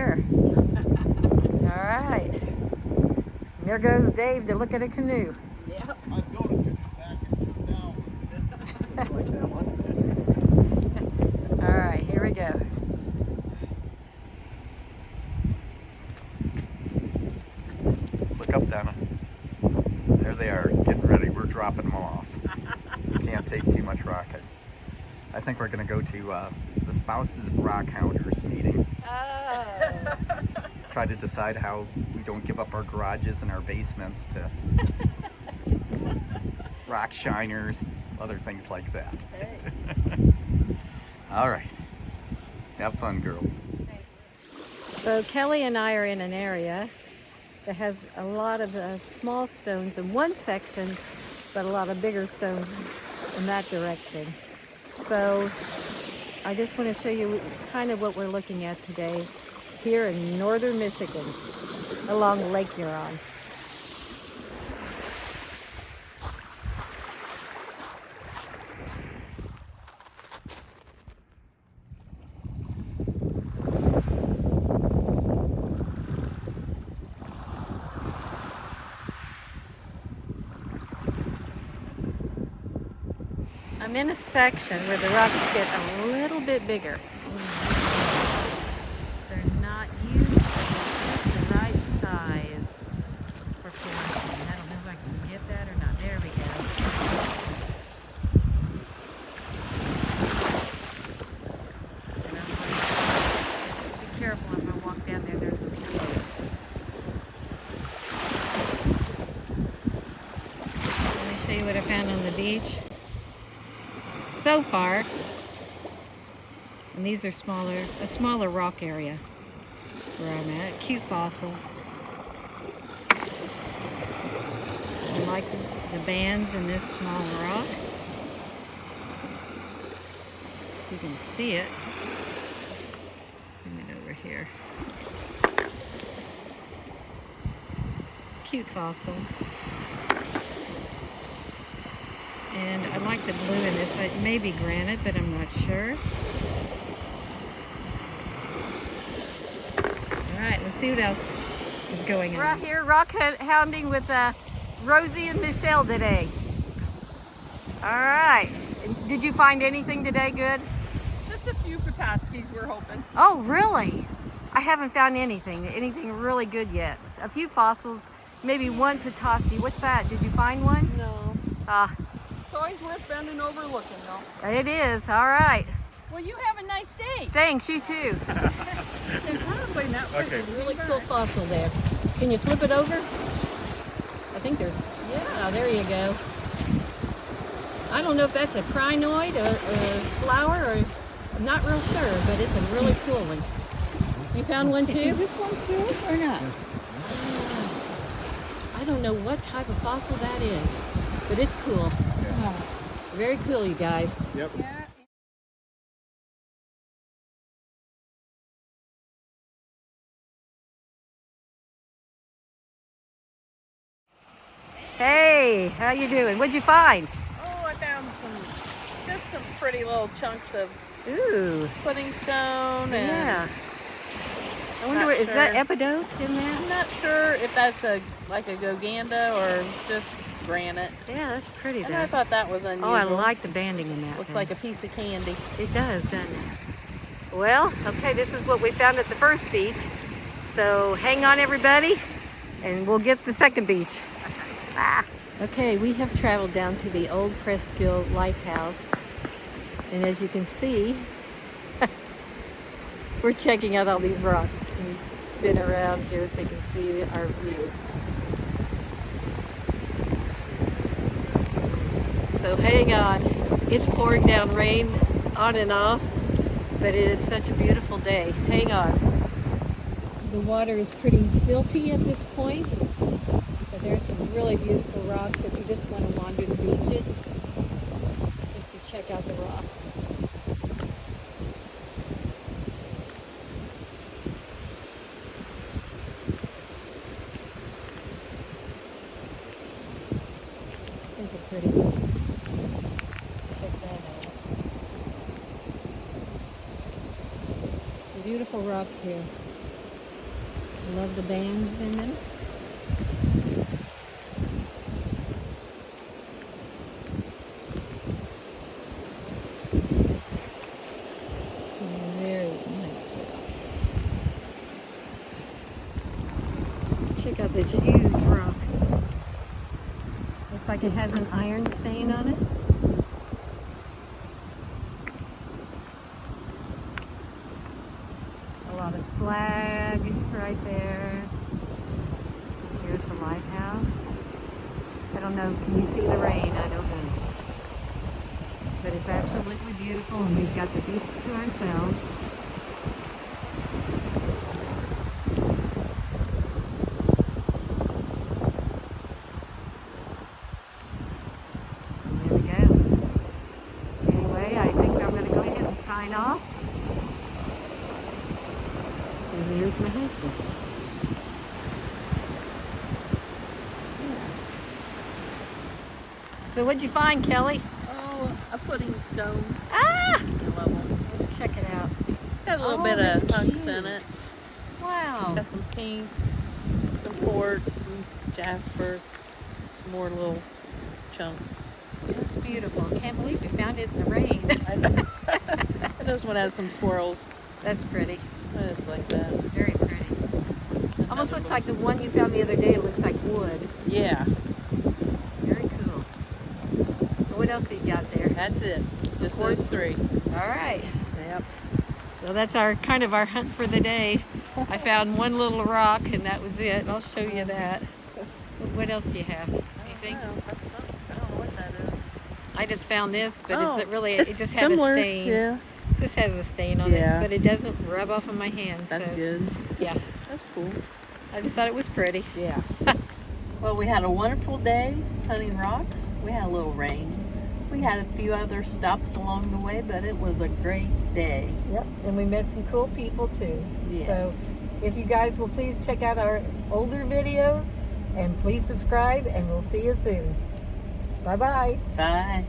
here. All right. And there goes Dave to look at a canoe. Yeah. I'm going to get back and down. Like that one. All right, here we go. Look up, Donna. There they are, getting ready. We're dropping them off. You can't take too much rocket. I think we're going to go to the Spouses of Rockhounders meeting. Oh. Try to decide how we don't give up our garages and our basements to rock shiners, other things like that. Hey. All right. Have fun, girls. So Kelly and I are in an area that has a lot of small stones in one section, but a lot of bigger stones in that direction. So I just want to show you kind of what we're looking at today here in northern Michigan along Lake Huron. I'm in a section where the rocks get a little bit bigger. They're not usually just the right size for planting. I don't know if I can get that or not. There we go. And I'm going to be careful if I walk down there. There's a slope. Let me show you what I found on the beach. So far, and these are a smaller rock area where I'm at. Cute fossil. I like the bands in this small rock. If you can see it. Bring it over here. Cute fossil. And I like the blue in this. It may be granite, but I'm not sure. All right, let's see what else is going on. We're out here rock hounding with Rosie and Michelle today. All right. Did you find anything today good? Just a few Petoskies we're hoping. Oh, really? I haven't found anything really good yet. A few fossils, maybe one Petoskey. What's that? Did you find one? No. Ah. It's always worth bending over looking, though. It is. All right. Well, you have a nice day. Thanks, you too. Okay. Really cool fossil there. Can you flip it over? I think there's, yeah, there you go. I don't know if that's a crinoid or flower, or I'm not real sure, but it's a really cool one. You found one too? Is this one too, or not? I don't know what type of fossil that is, but it's cool. Very cool, you guys. Yep. Yeah. Hey, how you doing? What'd you find? Oh, I found just some pretty little chunks of Ooh, pudding stone. And yeah. I wonder, Not is that sure. epidote in there? I'm not sure if that's like a Gowganda or just granite. Yeah, that's pretty And I though. thought that was unusual. Oh, I like the banding in that. Looks thing. like a piece of candy. It does, doesn't it? Well, okay, this is what we found at the first beach. So hang on, everybody, and we'll get the second beach. Okay, we have traveled down to the old Presqu'île lighthouse, and as you can see, we're checking out all these rocks. Let me spin around here so you can see our view. So hang on, it's pouring down rain on and off, but it is such a beautiful day. Hang on. The water is pretty silty at this point, but there's some really beautiful rocks if you just want to wander the beaches, just to check out the rocks. There's a pretty one. Check that out. Some beautiful rocks here. I love the bands in them. Very nice. Check out this huge rock. Looks like it has an iron stain on it. A lot of slag right there. Here's the lighthouse. I don't know, can you see the rain? I don't know. But it's absolutely beautiful, and we've got the beach to ourselves. And there we go. Anyway, I think I'm going to go ahead and sign off. And here's my husband. So what'd you find, Kelly? Oh, a pudding stone. Ah! I love them. Let's check it out. It's got a little Oh, bit of that's hunks cute. in it. Wow. Got some pink, some quartz, some jasper, some more little chunks. That's beautiful. Can't believe we found it in the rain. I know. This one has some swirls. That's pretty. I just like that. Very pretty. Almost looks like the one you found the other day. It looks like wood. Yeah, Very cool. What else you got there? that's it. Just those three. All right. Yep. So that's our kind of our hunt for the day. I found one little rock and that was it. I'll show you that. What else do you have? Anything? That's something. I don't know what that is. I just found this, but Oh, is it really? it's It just similar. has a stain. Yeah, This has a stain on Yeah. it, but it doesn't rub off on my hands. that's so, good. Yeah, That's cool. I just thought it was pretty. Yeah. Well, we had a wonderful day hunting rocks. We had a little rain. We had a few other stops along the way, but it was a great day. Yep, and we met some cool people too. Yes. So if you guys will please check out our older videos and please subscribe, and we'll see you soon. Bye-bye. Bye.